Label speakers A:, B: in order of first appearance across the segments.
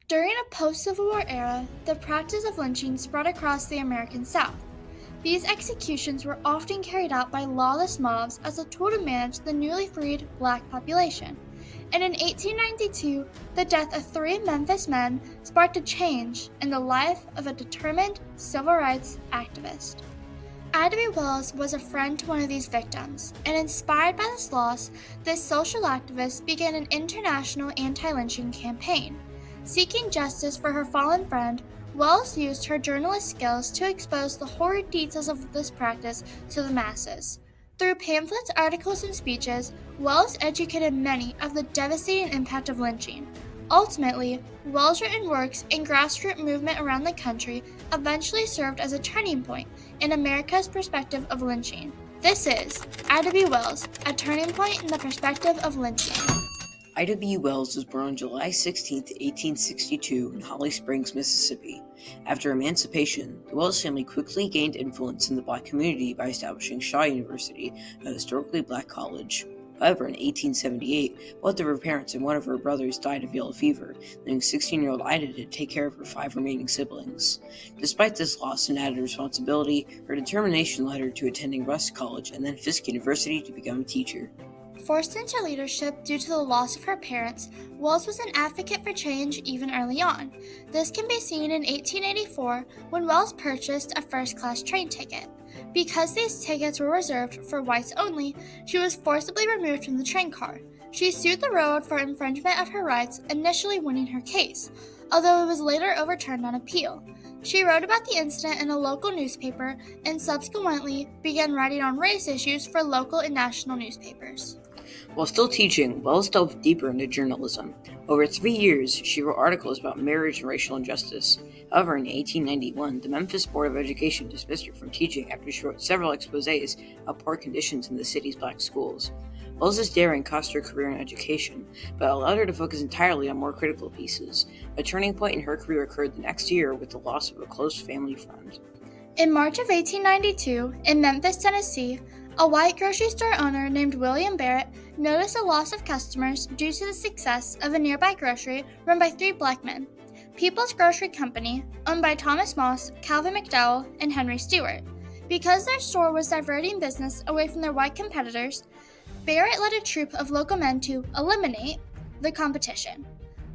A: During a post-Civil War era, the practice of lynching spread across the American South. These executions were often carried out by lawless mobs as a tool to manage the newly freed black population. And in 1892, the death of 3 Memphis men sparked a change in the life of a determined civil rights activist. Ida B. Wells was a friend to one of these victims, and inspired by this loss, this social activist began an international anti-lynching campaign. Seeking justice for her fallen friend, Wells used her journalist skills to expose the horrid details of this practice to the masses. Through pamphlets, articles, and speeches, Wells educated many of the devastating impact of lynching. Ultimately, Wells' written works and grassroots movement around the country eventually served as a turning point in America's perspective of lynching. This is Ida B. Wells, a turning point in the perspective of lynching.
B: Ida B. Wells was born on July 16, 1862 in Holly Springs, Mississippi. After emancipation, the Wells family quickly gained influence in the black community by establishing Shaw University, a historically black college. However, in 1878, both of her parents and one of her brothers died of yellow fever, leaving 16-year-old Ida to take care of her 5 remaining siblings. Despite this loss and added responsibility, her determination led her to attending Rusk College and then Fisk University to become a teacher.
A: Forced into leadership due to the loss of her parents, Wells was an advocate for change even early on. This can be seen in 1884 when Wells purchased a first-class train ticket. Because these tickets were reserved for whites only, she was forcibly removed from the train car. She sued the railroad for infringement of her rights, initially winning her case, although it was later overturned on appeal. She wrote about the incident in a local newspaper and subsequently began writing on race issues for local and national newspapers.
B: While still teaching, Wells delved deeper into journalism. Over 3 years, she wrote articles about marriage and racial injustice. However, in 1891, the Memphis Board of Education dismissed her from teaching after she wrote several exposés of poor conditions in the city's black schools. Wells' daring cost her career in education, but allowed her to focus entirely on more critical pieces. A turning point in her career occurred the next year with the loss of a close family friend.
A: In March of 1892, in Memphis, Tennessee, a white grocery store owner named William Barrett noticed a loss of customers due to the success of a nearby grocery run by 3 black men, People's Grocery Company, owned by Thomas Moss, Calvin McDowell, and Henry Stewart. Because their store was diverting business away from their white competitors, Barrett led a troop of local men to eliminate the competition.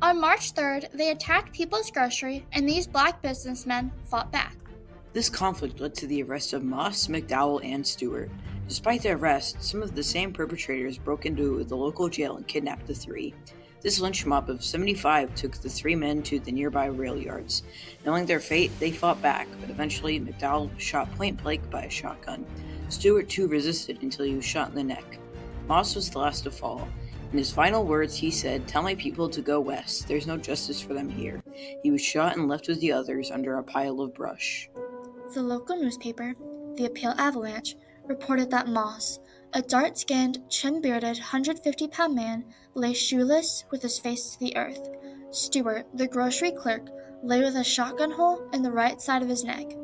A: On March 3rd, they attacked People's Grocery, and these black businessmen fought back.
B: This conflict led to the arrest of Moss, McDowell, and Stewart. Despite the arrest, some of the same perpetrators broke into the local jail and kidnapped the 3. This lynch mob of 75 took the 3 men to the nearby rail yards. Knowing their fate, they fought back, but eventually McDowell was shot point blank by a shotgun. Stewart too resisted until he was shot in the neck. Moss was the last to fall. In his final words, he said, "Tell my people to go west. There's no justice for them here." He was shot and left with the others under a pile of brush.
A: The local newspaper, the Appeal Avalanche, reported that Moss, a dark-skinned, chin-bearded, 150-pound man, lay shoeless with his face to the earth. Stewart, the grocery clerk, lay with a shotgun hole in the right side of his neck.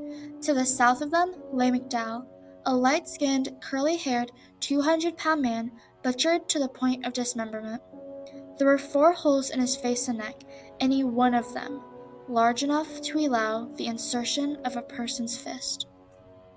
A: To the south of them lay McDowell, a light-skinned, curly-haired, 200-pound man, butchered to the point of dismemberment. There were 4 holes in his face and neck, any one of them large enough to allow the insertion of a person's fist.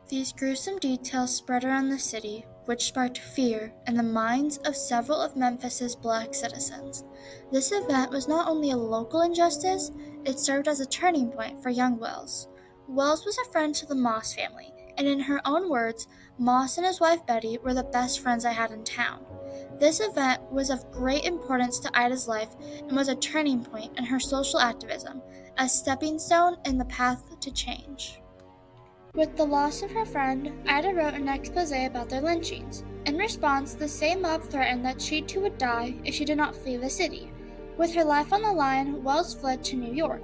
A: These gruesome details spread around the city, which sparked fear in the minds of several of Memphis's black citizens. This event was not only a local injustice, it served as a turning point for young Wells. Wells was a friend to the Moss family, and in her own words, Moss and his wife Betty were the best friends I had in town. This event was of great importance to Ida's life and was a turning point in her social activism, a stepping stone in the path to change. With the loss of her friend, Ida wrote an exposé about their lynchings. In response, the same mob threatened that she too would die if she did not flee the city. With her life on the line, Wells fled to New York.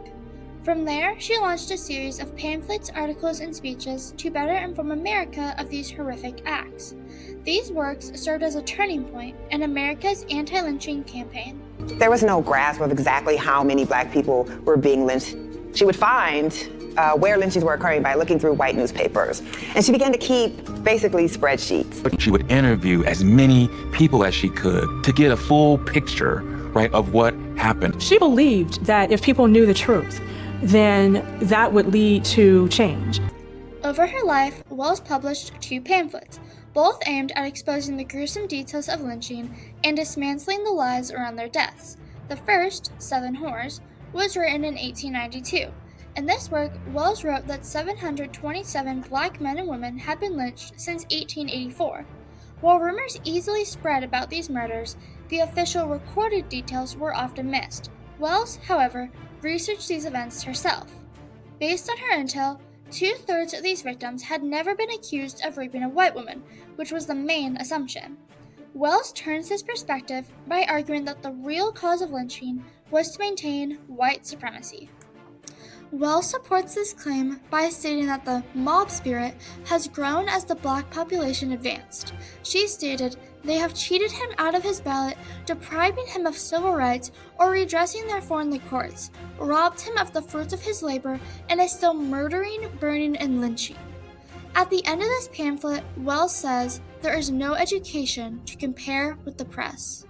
A: From there, she launched a series of pamphlets, articles, and speeches to better inform America of these horrific acts. These works served as a turning point in America's anti-lynching campaign.
C: There was no grasp of exactly how many black people were being lynched. She would find where lynchings were occurring by looking through white newspapers. And she began to keep basically spreadsheets.
D: She would interview as many people as she could to get a full picture, right, of what happened.
E: She believed that if people knew the truth, then that would lead to change.
A: Over her life, Wells published 2 pamphlets, both aimed at exposing the gruesome details of lynching and dismantling the lies around their deaths. The first, 7 Horrors, was written in 1892. In this work, Wells wrote that 727 black men and women had been lynched since 1884. While rumors easily spread about these murders, the official recorded details were often missed. Wells, however, researched these events herself. Based on her intel, 2/3 of these victims had never been accused of raping a white woman, which was the main assumption. Wells turns this perspective by arguing that the real cause of lynching was to maintain white supremacy. Wells supports this claim by stating that the mob spirit has grown as the black population advanced. She stated, "They have cheated him out of his ballot, depriving him of civil rights or redressing therefore in the courts, robbed him of the fruits of his labor, and is still murdering, burning, and lynching." At the end of this pamphlet, Wells says, "There is no education to compare with the press."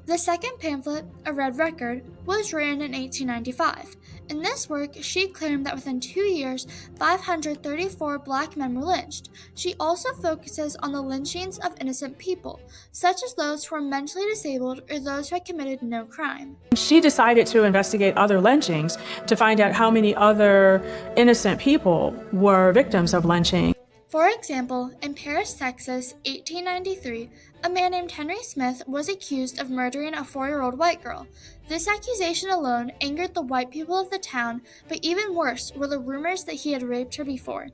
A: The second pamphlet, A Red Record, was written in 1895. In this work, she claimed that within 2 years, 534 black men were lynched. She also focuses on the lynchings of innocent people, such as those who were mentally disabled or those who had committed no crime.
E: She decided to investigate other lynchings to find out how many other innocent people were victims of lynching.
A: For example, in Paris, Texas, 1893, a man named Henry Smith was accused of murdering a 4-year-old white girl. This accusation alone angered the white people of the town, but even worse were the rumors that he had raped her before.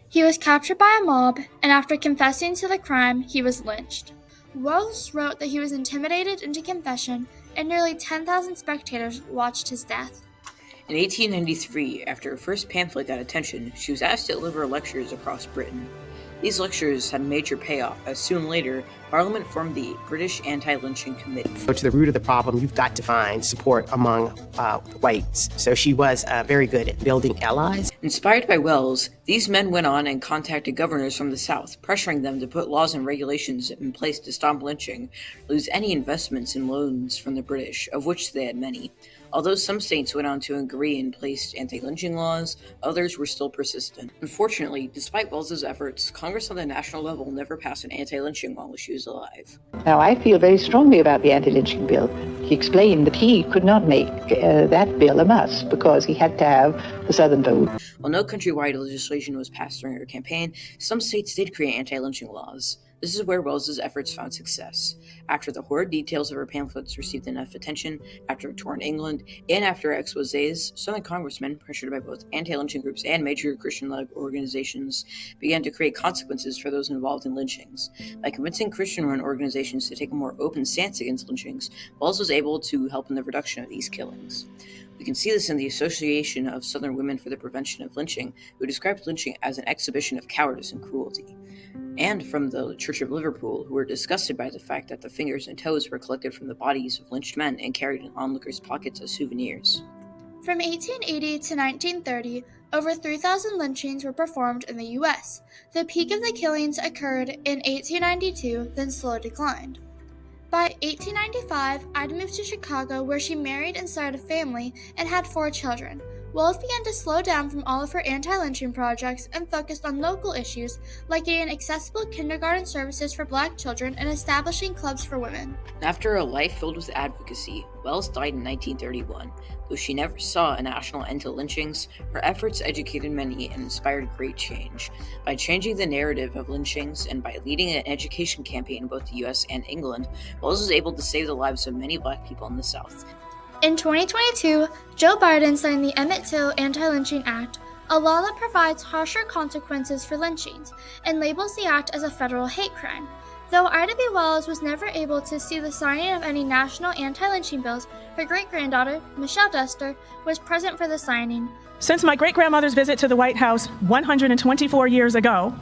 A: He was captured by a mob, and after confessing to the crime, he was lynched. Wells wrote that he was intimidated into confession, and nearly 10,000 spectators watched his death.
B: In 1893, after her first pamphlet got attention, she was asked to deliver lectures across Britain. These lectures had major payoff, as soon later, Parliament formed the British Anti-Lynching Committee.
F: So to the root of the problem, you've got to find support among whites. So she was very good at building allies.
B: Inspired by Wells, these men went on and contacted governors from the South, pressuring them to put laws and regulations in place to stop lynching, lose any investments and loans from the British, of which they had many. Although some states went on to agree and placed anti-lynching laws, others were still persistent. Unfortunately, despite Wells's efforts, Congress on the national level never passed an anti-lynching law while she was alive.
G: Now, I feel very strongly about the anti-lynching bill. He explained that he could not make that bill a must because he had to have the Southern vote.
B: While no countrywide legislation was passed during her campaign, some states did create anti-lynching laws. This is where Wells's efforts found success. After the horrid details of her pamphlets received enough attention, after a tour in England, and after exposés, Southern congressmen, pressured by both anti-lynching groups and major Christian-led organizations, began to create consequences for those involved in lynchings. By convincing Christian-run organizations to take a more open stance against lynchings, Wells was able to help in the reduction of these killings. We can see this in the Association of Southern Women for the Prevention of Lynching, who described lynching as an exhibition of cowardice and cruelty. And from the Church of Liverpool, who were disgusted by the fact that the fingers and toes were collected from the bodies of lynched men and carried in onlookers' pockets as souvenirs.
A: From 1880 to 1930, over 3,000 lynchings were performed in the U.S. The peak of the killings occurred in 1892, then slowly declined. By 1895, Ida moved to Chicago, where she married and started a family and had 4 children. Wells began to slow down from all of her anti-lynching projects and focused on local issues like getting accessible kindergarten services for black children and establishing clubs for women.
B: After a life filled with advocacy, Wells died in 1931. Though she never saw a national end to lynchings, her efforts educated many and inspired great change. By changing the narrative of lynchings and by leading an education campaign in both the US and England, Wells was able to save the lives of many black people in the South.
A: In 2022, Joe Biden signed the Emmett Till Anti-Lynching Act, a law that provides harsher consequences for lynchings and labels the act as a federal hate crime. Though Ida B. Wells was never able to see the signing of any national anti-lynching bills, her great-granddaughter, Michelle Dester, was present for the signing.
E: Since my great-grandmother's visit to the White House 124 years ago,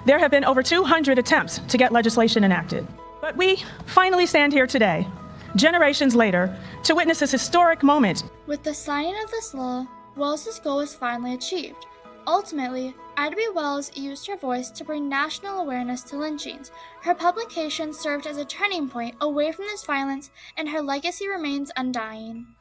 E: there have been over 200 attempts to get legislation enacted. But we finally stand here today, generations later, to witness this historic moment.
A: With the signing of this law, Wells's goal was finally achieved. Ultimately, Ida B. Wells used her voice to bring national awareness to lynchings. Her publication served as a turning point away from this violence, and her legacy remains undying.